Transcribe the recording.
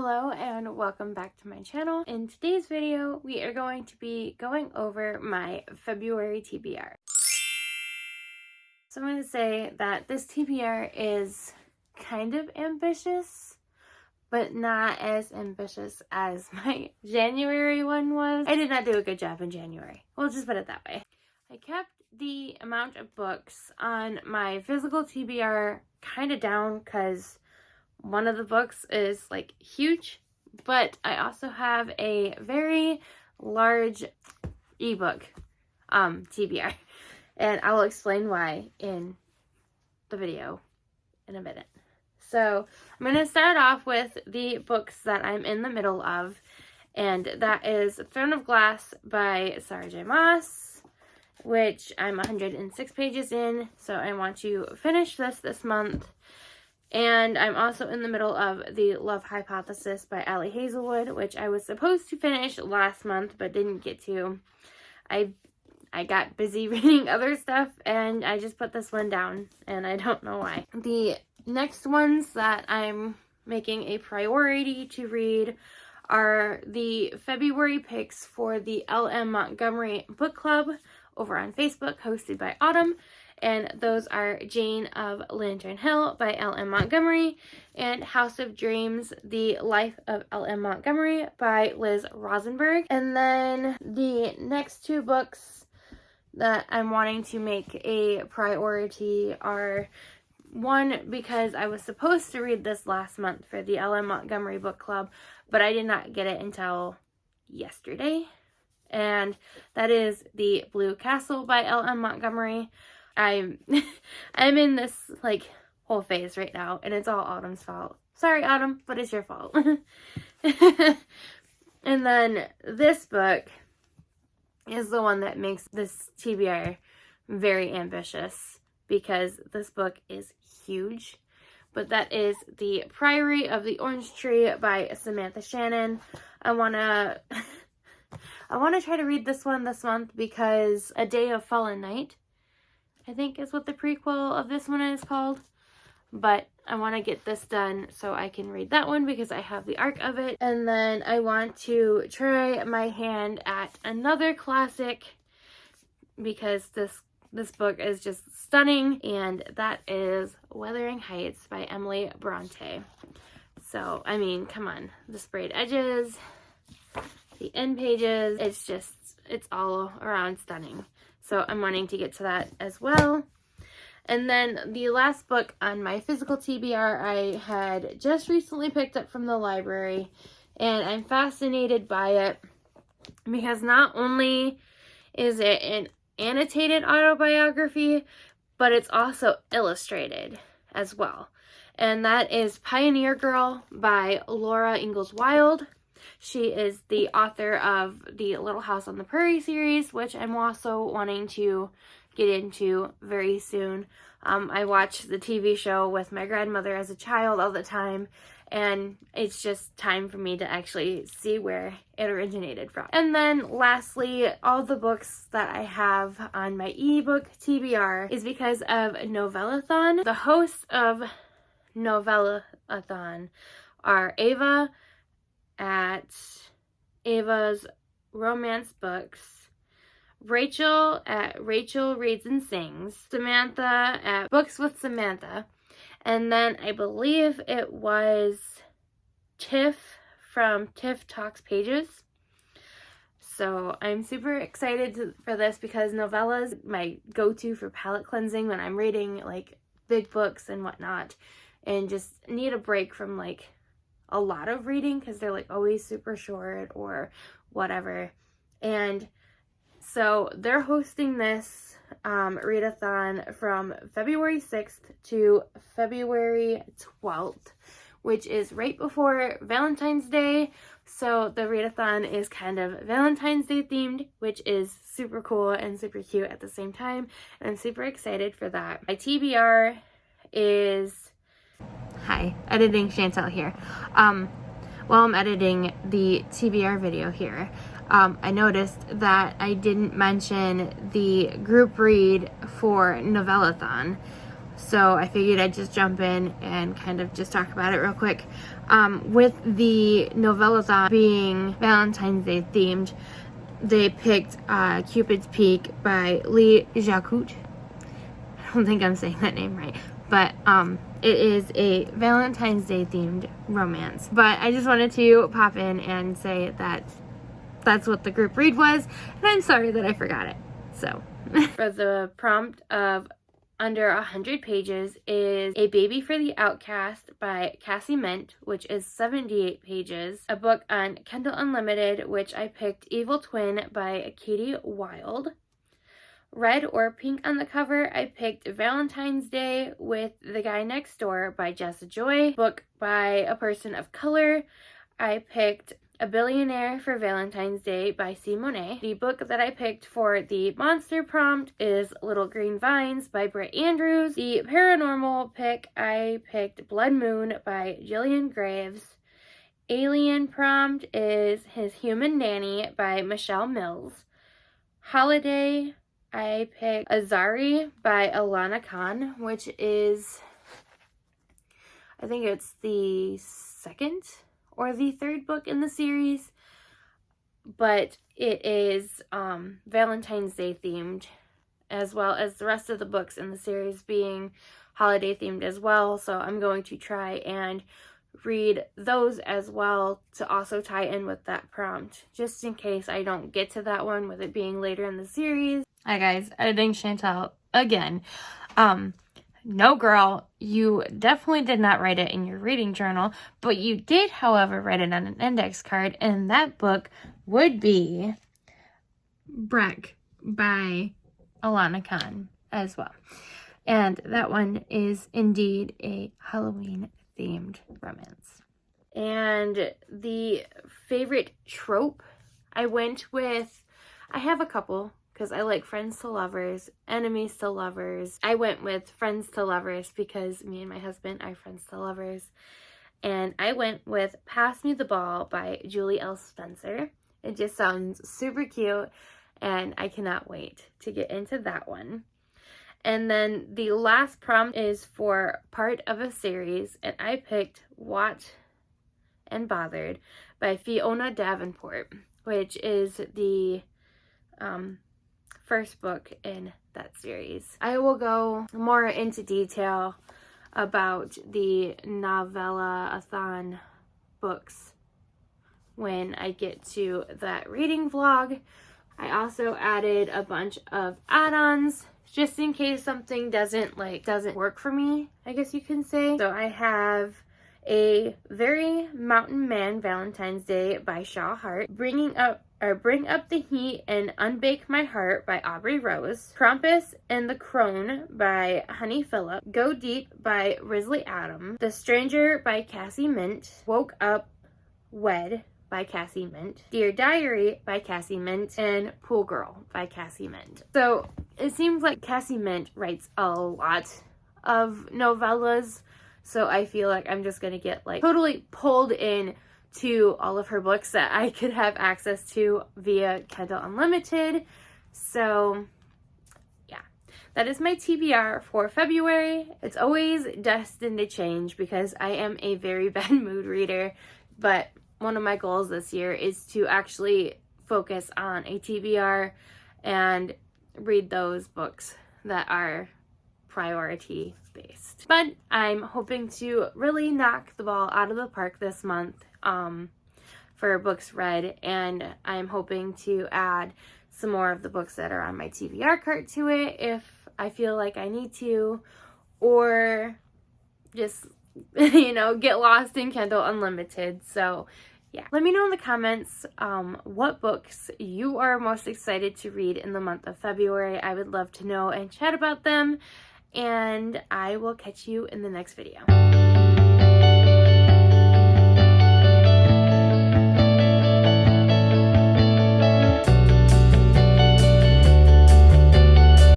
Hello and welcome back to my channel. In today's video, we are going to be going over my February TBR. So I'm going to say that this TBR is kind of ambitious, but not as ambitious as my January one was. I did not do a good job in January. We'll just put it that way. I kept the amount of books on my physical TBR kind of down because one of the books is like huge, but I also have a very large ebook TBR, and I will explain why in the video in a minute. So I'm going to start off with the books that I'm in the middle of, and that is Throne of Glass by Sarah J. Maas, which I'm 106 pages in, so I want to finish this month. And I'm also in the middle of The Love Hypothesis by Ali Hazelwood, which I was supposed to finish last month but didn't get to. I got busy reading other stuff and I just put this one down, and I don't know why. The next ones that I'm making a priority to read are the February picks for the L.M. Montgomery Book Club over on Facebook, hosted by Autumn. And those are Jane of Lantern Hill by L.M. Montgomery and House of Dreams, The Life of L.M. Montgomery by Liz Rosenberg. And then the next two books that I'm wanting to make a priority are, one, because I was supposed to read this last month for the L.M. Montgomery Book Club, but I did not get it until yesterday. And that is The Blue Castle by L.M. Montgomery. I'm in this like whole phase right now, and it's all Autumn's fault. Sorry, Autumn, but it's your fault. And then this book is the one that makes this TBR very ambitious, because this book is huge. But that is The Priory of the Orange Tree by Samantha Shannon. I wanna try to read this one this month because A Day of Fallen Night, I think, is what the prequel of this one is called. But I want to get this done so I can read that one because I have the arc of it. And then I want to try my hand at another classic because this book is just stunning, and that is Wuthering Heights by Emily Bronte. So, I mean, come on. The sprayed edges, the end pages, it's all around stunning. So I'm wanting to get to that as well. And then the last book on my physical TBR I had just recently picked up from the library, and I'm fascinated by it because not only is it an annotated autobiography, but it's also illustrated as well. And that is Pioneer Girl by Laura Ingalls Wilde. She is the author of the Little House on the Prairie series, which I'm also wanting to get into very soon. I watched the TV show with my grandmother as a child all the time, and it's just time for me to actually see where it originated from. And then lastly, all the books that I have on my ebook TBR is because of Novellathon. The hosts of Novellathon are Ava at Ava's Romance Books, Rachel at Rachel Reads and Sings, Samantha at Books with Samantha, and then I believe it was Tiff from Tiff Talks Pages. So I'm super excited for this because novella is my go-to for palette cleansing when I'm reading like big books and whatnot, and just need a break from like a lot of reading because they're like always super short or whatever. And so they're hosting this readathon from February 6th to February 12th, which is right before Valentine's Day. So the readathon is kind of Valentine's Day themed, which is super cool and super cute at the same time, and I'm super excited for that. My TBR is... Hi, editing Chantel here. While I'm editing the TBR video here, I noticed that I didn't mention the group read for Novellathon. So I figured I'd just jump in and kind of just talk about it real quick. With the novellathon being Valentine's Day themed, they picked Cupid's Peak by Lee Jacquot. I don't think I'm saying that name right, but it is a Valentine's Day themed romance. But I just wanted to pop in and say that that's what the group read was, and I'm sorry that I forgot it. So for the prompt of under 100 pages is A Baby for the Outcast by Cassie Ment, which is 78 pages. A book on Kindle Unlimited, which I picked Evil Twin by Katie Wilde. Red or Pink on the cover, I picked Valentine's Day with the Guy Next Door by Jessa Joy. Book by a person of color, I picked A Billionaire for Valentine's Day by C. Monet. The book that I picked for the monster prompt is Little Green Vines by Britt Andrews. The paranormal pick, I picked Blood Moon by Jillian Graves. Alien prompt is His Human Nanny by Michelle Mills. Holiday, I picked Azari by Alana Khan, which is, I think it's the second or the third book in the series, but it is Valentine's Day themed, as well as the rest of the books in the series being holiday themed as well. So I'm going to try and read those as well to also tie in with that prompt, just in case I don't get to that one with it being later in the series. Hi guys, editing Chantal again. No girl, you definitely did not write it in your reading journal, but you did, however, write it on an index card, and that book would be Breck by Alana Khan as well. And that one is indeed a Halloween themed romance. And the favorite trope, I went with, I have a couple, because I like friends to lovers, enemies to lovers. I went with friends to lovers because me and my husband are friends to lovers. And I went with Pass Me the Ball by Julie L. Spencer. It just sounds super cute, and I cannot wait to get into that one. And then the last prompt is for part of a series, and I picked What and Bothered by Fiona Davenport, which is the first book in that series. I will go more into detail about the novella-a-thon books when I get to that reading vlog. I also added a bunch of add-ons just in case something doesn't work for me, I guess you can say. So I have A Very Mountain Man Valentine's Day by Shaw Hart, Bring Up the Heat and Unbake My Heart by Aubrey Rose, Krampus and the Crone by Honey Phillip, Go Deep by Risley Adam, The Stranger by Cassie Mint, Woke Up Wed by Cassie Mint, Dear Diary by Cassie Mint, and Pool Girl by Cassie Mint. So it seems like Cassie Mint writes a lot of novellas, so I feel like I'm just gonna get totally pulled in to all of her books that I could have access to via Kindle Unlimited. So yeah, that is my TBR for February. It's always destined to change because I am a very bad mood reader, but one of my goals this year is to actually focus on a TBR and read those books that are priority based. But I'm hoping to really knock the ball out of the park this month for books read, and I'm hoping to add some more of the books that are on my TBR cart to it if I feel like I need to, or just get lost in Kindle Unlimited. So yeah, let me know in the comments what books you are most excited to read in the month of February. I would love to know and chat about them, and I will catch you in the next video.